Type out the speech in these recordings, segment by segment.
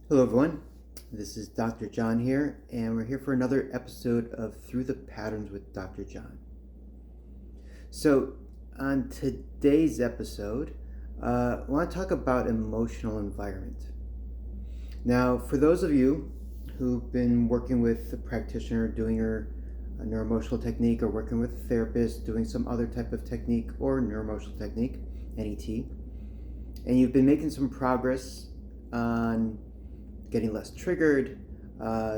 Hello, everyone. This is Dr. John here, and we're here for another episode of Through the Patterns with Dr. John. So, on today's episode, I want to talk about emotional environment. Now, for those of you who've been working with a practitioner doing a neuroemotional technique, or working with a therapist doing some other type of technique or neuroemotional technique, NET, and you've been making some progress on getting less triggered,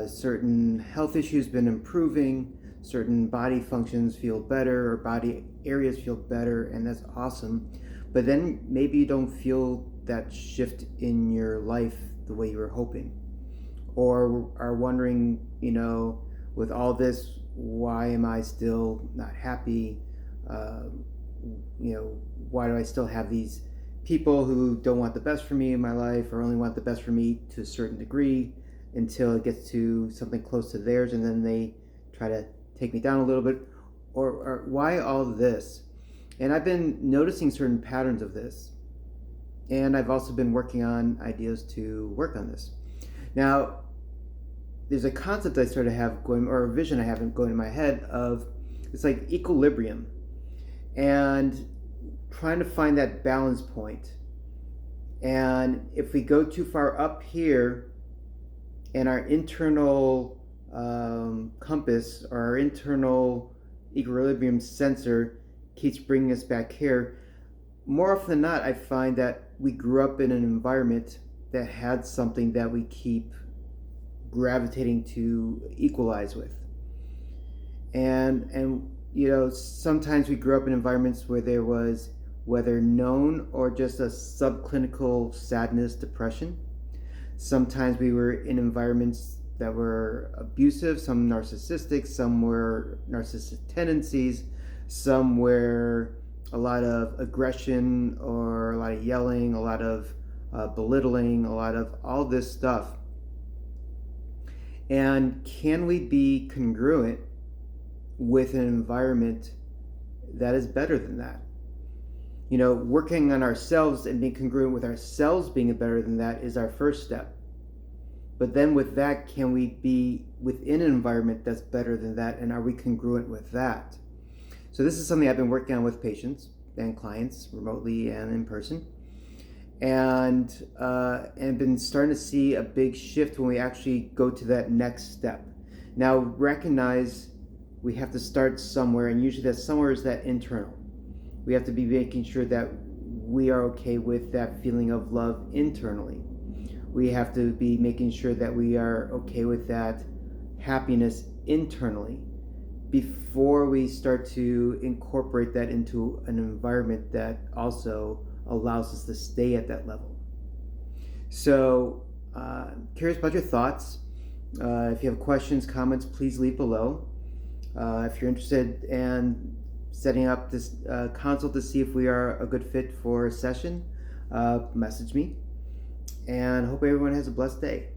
certain health issues been improving, certain body functions feel better or body areas feel better, and that's awesome. But then maybe you don't feel that shift in your life the way you were hoping, or are wondering, with all this, why am I still not happy? Uh, why do I still have these people who don't want the best for me in my life, or only want the best for me to a certain degree until it gets to something close to theirs, and then they try to take me down a little bit, or why all this? And I've been noticing certain patterns of this, and I've also been working on ideas to work on this. Now, there's a concept I started to have going, or a vision I have going in my head of, it's like equilibrium, and trying to find that balance point. And if we go too far up here, and our internal compass, or our internal equilibrium sensor keeps bringing us back here, more often than not, I find that we grew up in an environment that had something that we keep gravitating to equalize with. And sometimes we grew up in environments where there was, whether known or just a subclinical sadness, depression. Sometimes we were in environments that were abusive, some narcissistic, some were narcissistic tendencies, some were a lot of aggression, or a lot of yelling, a lot of belittling, a lot of all this stuff. And can we be congruent with an environment that is better than that? Working on ourselves and being congruent with ourselves being better than that is our first step. But then with that, can we be within an environment that's better than that? And are we congruent with that? So this is something I've been working on with patients and clients, remotely and in person. And been starting to see a big shift when we actually go to that next step. Now, recognize we have to start somewhere, and usually that somewhere is that internal. We have to be making sure that we are okay with that feeling of love internally. We have to be making sure that we are okay with that happiness internally before we start to incorporate that into an environment that also allows us to stay at that level. So, curious about your thoughts. If you have questions, comments, please leave below. If you're interested in setting up this consult to see if we are a good fit for a session, message me. And hope everyone has a blessed day.